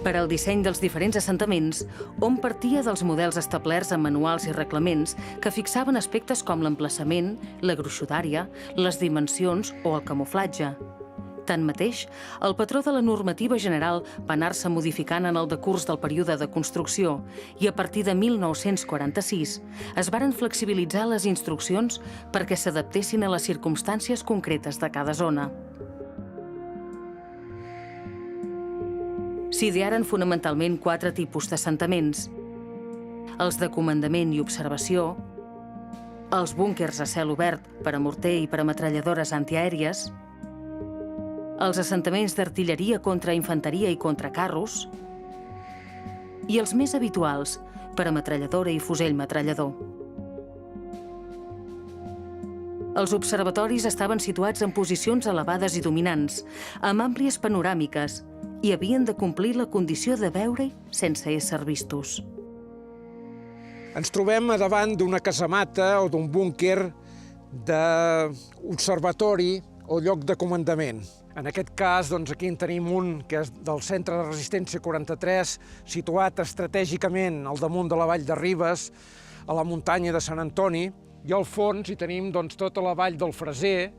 Per al disseny dels diferents assentaments, hom partia dels models establerts en manuals i reglaments que fixaven aspectes com l'emplaçament, la gruixudària, les dimensions o el camuflatge. Tanmateix, el patró de la normativa general va anar-se modificant en el decurs del període de construcció i a partir de 1946 es varen flexibilitzar les instruccions perquè s'adaptessin a les circumstàncies concretes de cada zona. S'idearen fonamentalment 4 tipus d'assentaments: els de comandament i observació, els búnquers a cel obert per a morter i per a metralladores antiaèries, els assentaments d'artilleria contra infanteria i contra carros i els més habituals per a metralladora i fusell metrallador. Els observatoris estaven situats en posicions elevades i dominants, amb àmplies panoràmiques, i havien de complir la condició de veure-hi sense ésser vistos. Ens trobem a davant d'una casamata o d'un búnquer d'observatori o lloc de comandament. En aquest cas, aquí en tenim un que és del Centre de Resistència 43, situat estratègicament al damunt de la vall de Ribes, a la muntanya de Sant Antoni, i al fons hi tenim tota la vall del Freser.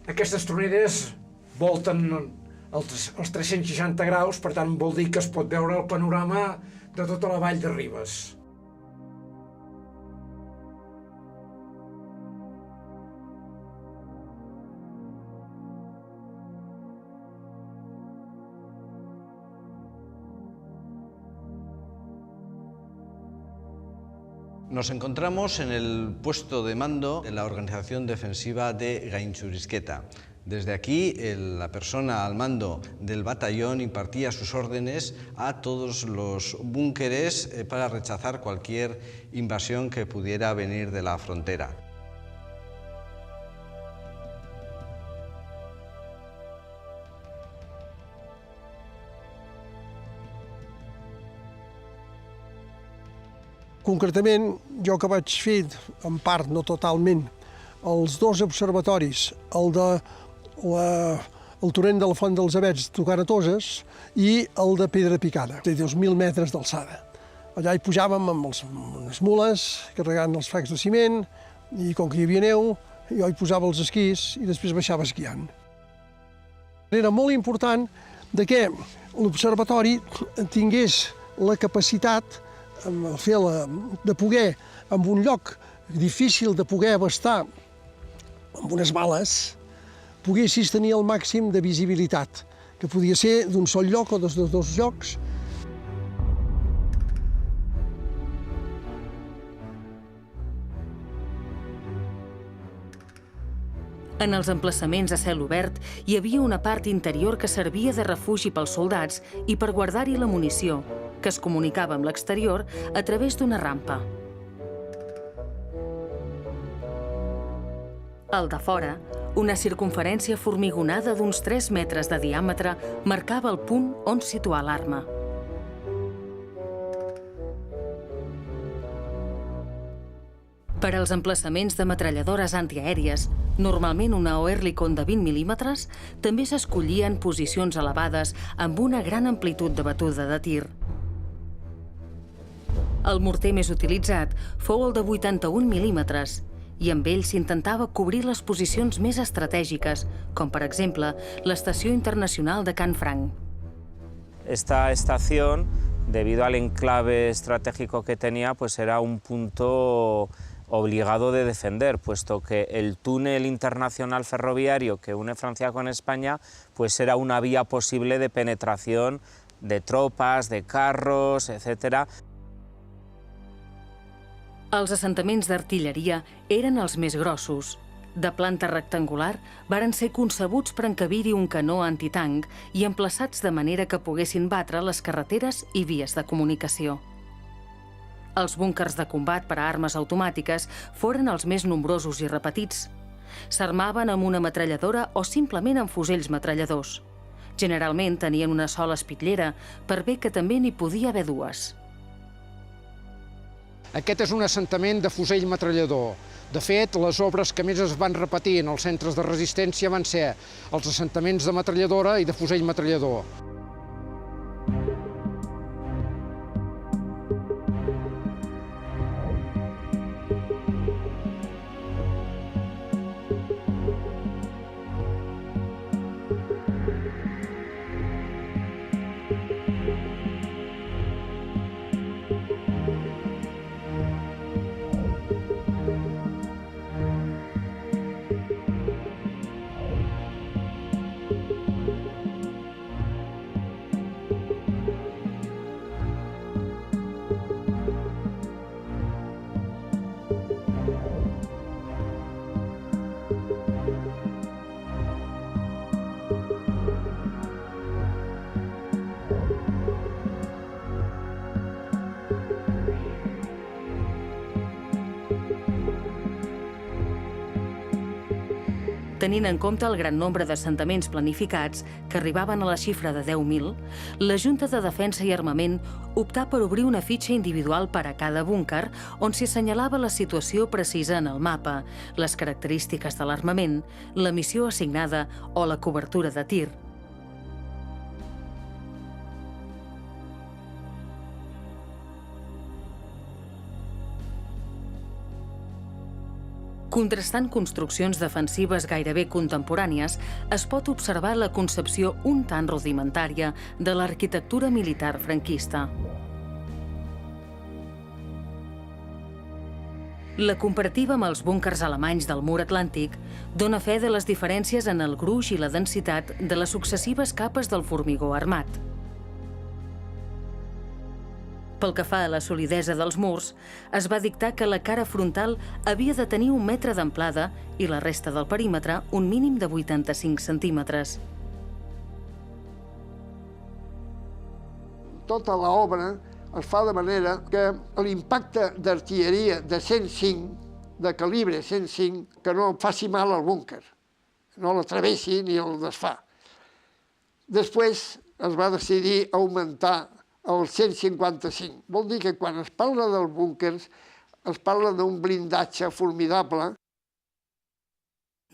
Aquestes troneres volten els 360 graus, per tant vol dir que es pot veure el panorama de tota la vall de Ribes. Nos encontramos en el puesto de mando de la Organización Defensiva de Gaintxurizketa. Desde aquí, la persona al mando del batallón impartía sus órdenes a todos los búnkeres para rechazar cualquier invasión que pudiera venir de la frontera. Concretament, jo que vaig fer, en part, no totalment, els 2 observatoris, el torrent de la Font dels Avets tocant a Toses i el de Pedra Picada, de 2.000 metres d'alçada. Allà hi pujàvem amb les mules, carregant els sacs de ciment, i com que hi havia neu, jo hi posava els esquís i després baixava esquiant. Era molt important que l'observatori tingués la capacitat de poder, en un lloc difícil de poder abastar amb unes bales, poguessis tenir el màxim de visibilitat, que podia ser d'un sol lloc o de 2 llocs. En els emplaçaments a cel obert hi havia una part interior que servia de refugi pels soldats i per guardar-hi la munició, que es comunicava amb l'exterior a través d'una rampa. Al de fora, una circumferència formigonada d'uns 3 metres de diàmetre marcava el punt on situar l'arma. Per als emplaçaments de metralladores antiaèries, normalment una Oerlikon de 20 mil·límetres, també s'escollien posicions elevades amb una gran amplitud de batuda de tir. El morter més utilitzat fou el de 81 mil·límetres i amb ell s'intentava cobrir les posicions més estratègiques, com per exemple l'Estació Internacional de Canfranc. Esta estación, debido al enclave estratégico que tenía, pues era un punto obligado de defender, puesto que el túnel internacional ferroviario que une Francia con España, pues era una vía posible de penetración de tropas, de carros, etc. Els assentaments d'artilleria eren els més grossos. De planta rectangular, varen ser concebuts per encabir-hi un canó antitanc i emplaçats de manera que poguessin batre les carreteres i vies de comunicació. Els búnquers de combat per a armes automàtiques foren els més nombrosos i repetits. S'armaven amb una metralladora o simplement amb fusells metralladors. Generalment tenien una sola espitllera, per bé que també n'hi podia haver 2. Aquest és un assentament de fusell metrallador. De fet, les obres que més es van repetir en els centres de resistència van ser els assentaments de metralladora i de fusell metrallador. Tenint en compte el gran nombre d'assentaments planificats, que arribaven a la xifra de 10.000, la Junta de Defensa i Armament optà per obrir una fitxa individual per a cada búnquer on s'hi assenyalava la situació precisa en el mapa, les característiques de l'armament, la missió assignada o la cobertura de tir. Contrastant construccions defensives gairebé contemporànies, es pot observar la concepció un tant rudimentària de l'arquitectura militar franquista. La comparativa amb els búnquers alemanys del mur atlàntic dona fe de les diferències en el gruix i la densitat de les successives capes del formigó armat. Pel que fa a la solidesa dels murs, es va dictar que la cara frontal havia de tenir 1 metre d'amplada i la resta del perímetre un mínim de 85 centímetres. Tota l'obra es fa de manera que l'impacte d'artilleria de 105, de calibre 105, que no faci mal al búnquer, no l'atravessi ni el desfà. Després es va decidir augmentar el 155. Vol dir que quan es parla dels búnquers es parla d'un blindatge formidable.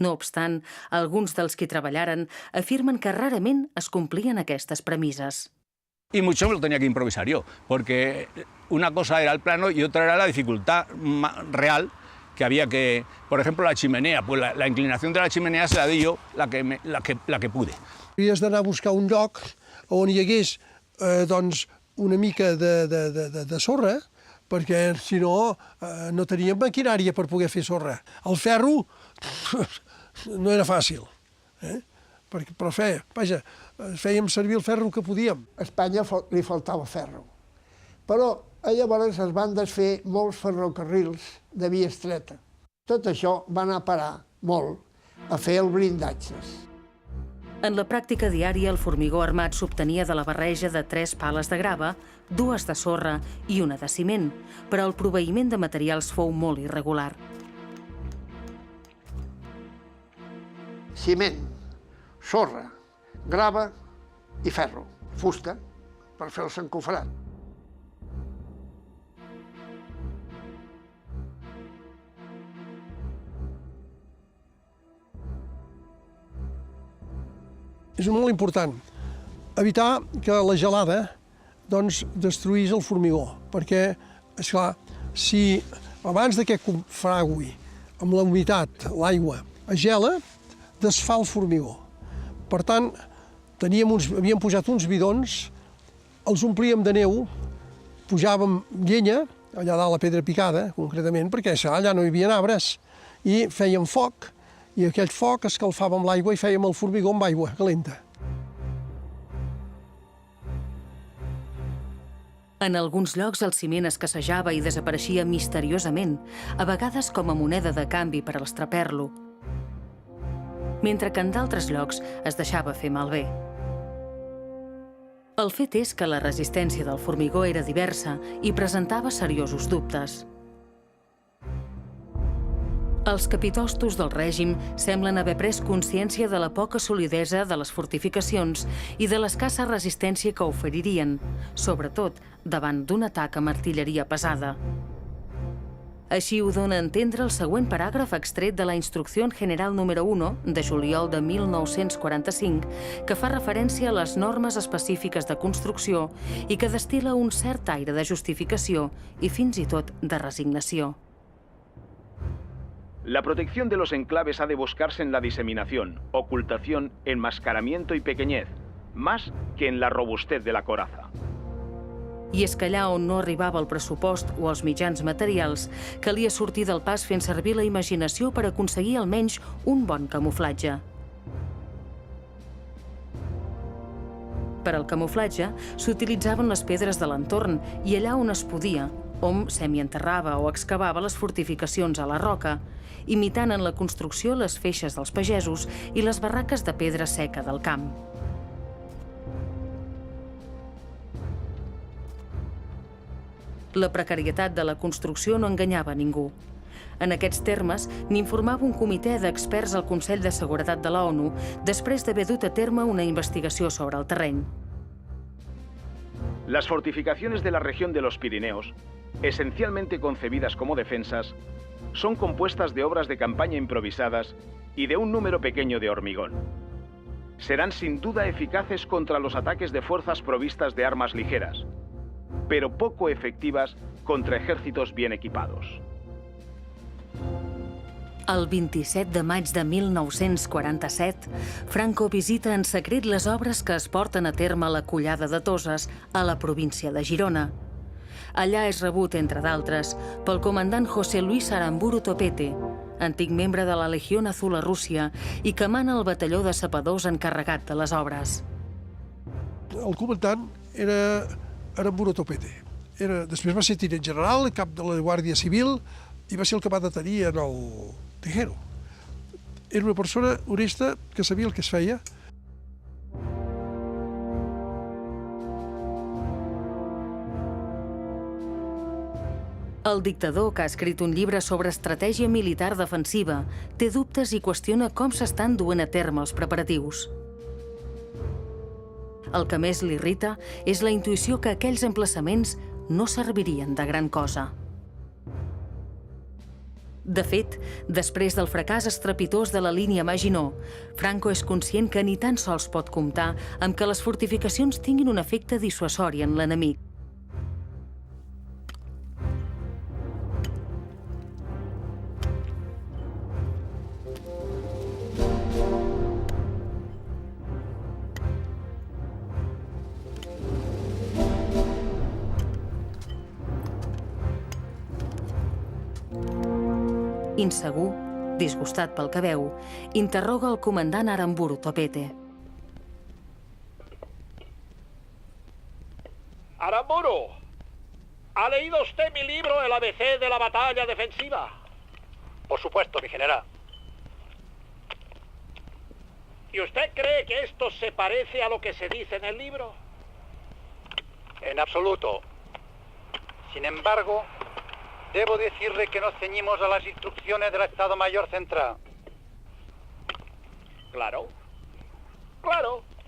No obstant, alguns dels que hi treballaren afirmen que rarament es complien aquestes premisses. Y mucho me lo tenía que improvisar yo, porque una cosa era el plano y otra era la dificultad real que había que, por ejemplo, la chimenea, pues la inclinación de la chimenea se la di yo la que pude. Havies d'anar a buscar un lloc on hi hagués doncs, una mica de sorra, perquè si no, no teníem maquinària per poder fer sorra. El ferro no era fàcil, però fèiem servir el ferro que podíem. A Espanya li faltava ferro, però llavors es van desfer molts ferrocarrils de via estreta. Tot això va anar a parar molt a fer els blindatges. En la pràctica diària, el formigó armat s'obtenia de la barreja de 3 pales de grava, 2 de sorra i 1 de ciment, però el proveïment de materials fou molt irregular. Ciment, sorra, grava i ferro, fusta, per fer el s'encofrat. És molt important evitar que la gelada destruís el formigó, perquè, esclar, si abans que confragui amb la humitat, l'aigua, es gela, desfà el formigó. Per tant, havíem posat uns bidons, els omplíem de neu, pujàvem llenya, allà dalt la pedra picada, concretament, perquè allà no hi havia arbres, i fèiem foc, i aquell foc escalfàvem l'aigua i fèiem el formigó amb aigua calenta. En alguns llocs el ciment escassejava i desapareixia misteriosament, a vegades com a moneda de canvi per a estraper-lo, mentre que en d'altres llocs es deixava fer malbé. El fet és que la resistència del formigó era diversa i presentava seriosos dubtes. Els capitostos del règim semblen haver pres consciència de la poca solidesa de les fortificacions i de l'escassa resistència que oferirien, sobretot davant d'un atac amb artilleria pesada. Així ho dona a entendre el següent paràgraf extret de la Instrucción General número 1 de juliol de 1945, que fa referència a les normes específiques de construcció i que destil·la un cert aire de justificació i fins i tot de resignació. La protección de los enclaves ha de buscarse en la diseminación, ocultación, enmascaramiento y pequeñez, más que en la robustez de la coraza. I és que allà on no arribava el pressupost o els mitjans materials, calia sortir del pas fent servir la imaginació per aconseguir almenys un bon camuflatge. Per al camuflatge s'utilitzaven les pedres de l'entorn i allà on es podia, hom semienterrava o excavava les fortificacions a la roca, imitant en la construcció les feixes dels pagesos i les barraques de pedra seca del camp. La precarietat de la construcció no enganyava a ningú. En aquests termes, n'informava un comitè d'experts al Consell de Seguretat de la ONU després d'haver dut a terme una investigació sobre el terreny. Las fortificaciones de la región de los Pirineos, esencialmente concebidas como defensas, son compuestas de obras de campaña improvisadas y de un número pequeño de hormigón. Serán sin duda eficaces contra los ataques de fuerzas provistas de armas ligeras, pero poco efectivas contra ejércitos bien equipados. El 27 de maig de 1947, Franco visita en secret les obres que es porten a terme a la Collada de Toses, a la província de Girona. Allà és rebut, entre d'altres, pel comandant José Luis Aramburu Topete, antic membre de la Legión Azul a Rússia i que mana el batalló de sapadors encarregat de les obres. El comandant era Aramburu Topete. Després va ser tinent general, cap de la Guàrdia Civil, i va ser el que va detenir en el Tejero. Era una persona honesta que sabia el que es feia. El dictador, que ha escrit un llibre sobre estratègia militar defensiva, té dubtes i qüestiona com s'estan duent a terme els preparatius. El que més l'irrita és la intuïció que aquells emplaçaments no servirien de gran cosa. De fet, després del fracàs estrepitós de la línia Maginot, Franco és conscient que ni tan sols pot comptar amb que les fortificacions tinguin un efecte dissuasori en l'enemic. Insegur, disgustat pel que veu, interroga el comandant Aramburu Topete. Aramburu, ¿ha leído usted mi libro El ABC de la batalla defensiva? Por supuesto, mi general. ¿Y usted cree que esto se parece a lo que se dice en el libro? En absoluto. Sin embargo, debo decirle que nos ceñimos a las instrucciones del Estado Mayor Central. Claro,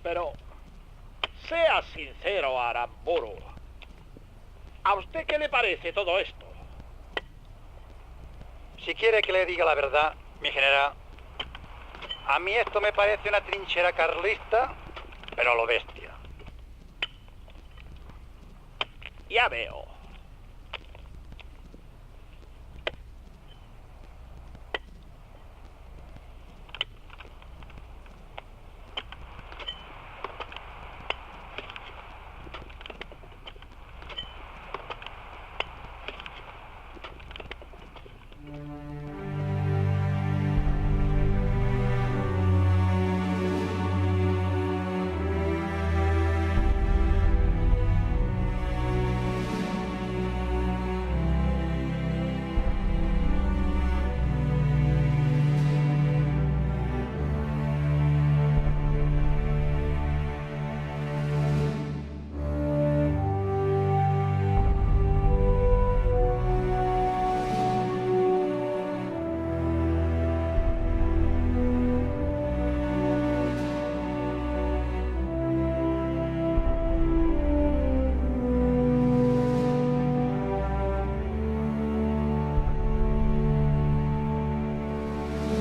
pero sea sincero, Aramburu. ¿A usted qué le parece todo esto? Si quiere que le diga la verdad, mi general, a mí esto me parece una trinchera carlista, pero a lo bestia. Ya veo.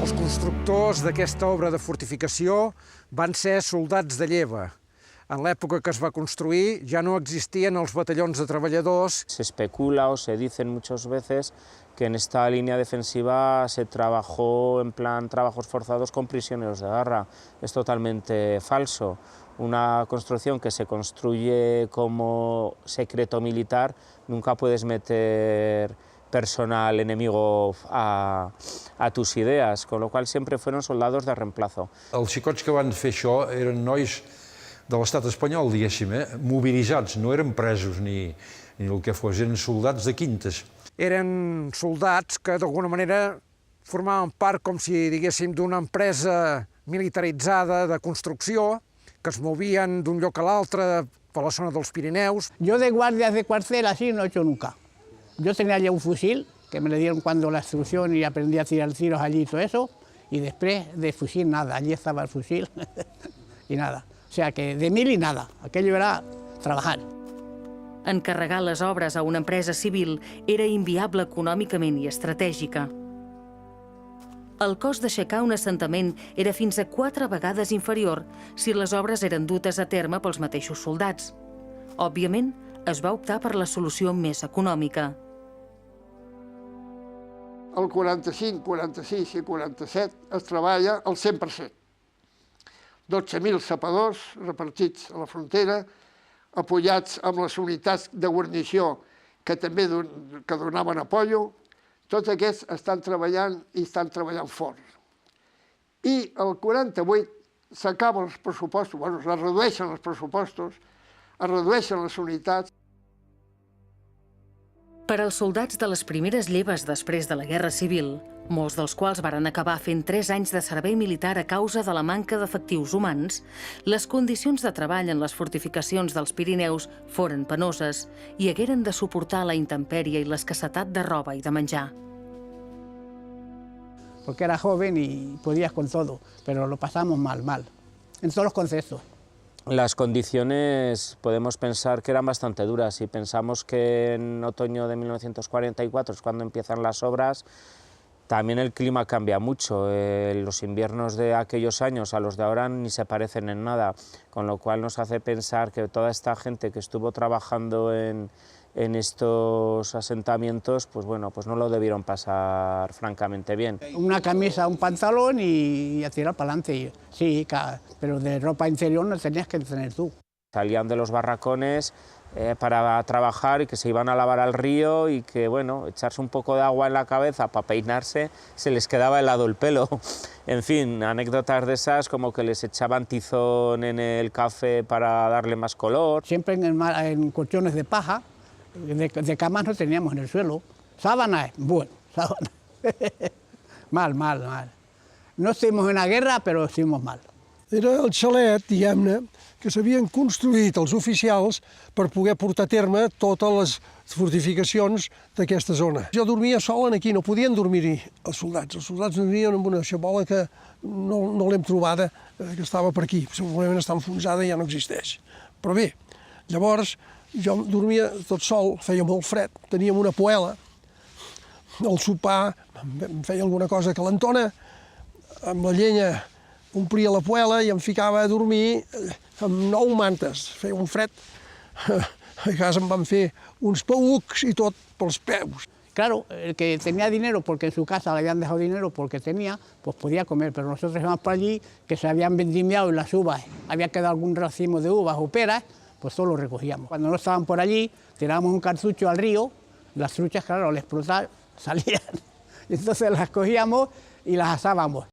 Els constructors d'aquesta obra de fortificació van ser soldats de lleva. En l'època que es va construir ja no existien els batallons de treballadors. Se especula o se dicen muchas veces que en esta línea defensiva se trabajó en plan trabajos forzados con prisioneros de guerra. Es totalmente falso. Una construcción que se construye como secreto militar, nunca puedes meter personal enemigo a tus ideas, con lo cual siempre fueron soldados de reemplazo. Els xicots que van fer això eren nois de l'estat espanyol, diguéssim, mobilitzats, no eren presos ni el que fos, eren soldats de quintes. Eren soldats que d'alguna manera formaven part, com si diguéssim, d'una empresa militaritzada de construcció, que es movien d'un lloc a l'altre per la zona dels Pirineus. Yo de guardias de cuartel así no he hecho nunca. Yo tenía ya un fusil que me le dieron cuando la instrucción y aprendí a tirar tiros allí y todo eso, y después de fusil nada, allí estaba el fusil y nada. O sea que de 1000 y nada, aquello era trabajar. Encarregar les obres a una empresa civil era inviable econòmicament i estratègica. El cost d'aixecar un assentament era fins a 4 vegades inferior si les obres eren dutes a terme pels mateixos soldats. Òbviament, es va optar per la solució més econòmica. El 45, 46 i 47 es treballa al 100%. 12.000 sapadors repartits a la frontera, apoyats amb les unitats de guarnició que també donaven apoyo. Tots aquests estan treballant i estan treballant fort. I el 48 s'acaben els pressupostos, bueno, es redueixen els pressupostos, es redueixen les unitats. Per als soldats de les primeres lleves després de la Guerra Civil, molts dels quals varen acabar fent 3 anys de servei militar a causa de la manca d'efectius humans, les condicions de treball en les fortificacions dels Pirineus foren penoses i hagueren de suportar la intempèrie i l'escassetat de roba i de menjar. Porque era joven y podías con todo, pero lo pasamos mal, en todos los conceptos. Las condiciones podemos pensar que eran bastante duras. Si pensamos que en otoño de 1944 es cuando empiezan las obras, también el clima cambia mucho. Los inviernos de aquellos años a los de ahora ni se parecen en nada, con lo cual nos hace pensar que toda esta gente que estuvo trabajando en estos asentamientos, pues bueno, pues no lo debieron pasar francamente bien. Una camisa, un pantalón y a tirar para adelante. Sí, pero de ropa interior no tenías que tener tú. Salían de los barracones para trabajar y que se iban a lavar al río y que, bueno, echarse un poco de agua en la cabeza para peinarse, se les quedaba helado el pelo. En fin, anécdotas de esas como que les echaban tizón en el café para darle más color. Siempre en colchones de paja. De camas no teníamos en el suelo. Sábanas, bueno, sábanas. Mal. No estuvimos en la guerra, però estuvimos mal. Era el xalet, diguem-ne, que s'havien construït els oficials per poder portar a terme totes les fortificacions d'aquesta zona. Jo dormia sol aquí, no podien dormir-hi els soldats. Els soldats dormien amb una xabola que no l'hem trobada, que estava per aquí. Segurament està enfonsada i ja no existeix. Però bé, llavors, jo dormia tot sol, feia molt fred, teníem una poela, al sopar em feia alguna cosa calentona, amb la llenya omplia la poela i em ficava a dormir amb 9 mantes, feia un fred, a casa em van fer uns paucs i tot pels peus. Claro, el que tenía dinero, porque en su casa le habían dejado dinero porque tenía, pues podía comer, pero nosotros íbamos por allí, que se habían vendimiado y las uvas, había quedado algún racimo de uvas o peras, pues todo lo recogíamos. Cuando no estaban por allí, tirábamos un cartucho al río, las truchas, claro, al explotar, salían. Y entonces las cogíamos y las asábamos.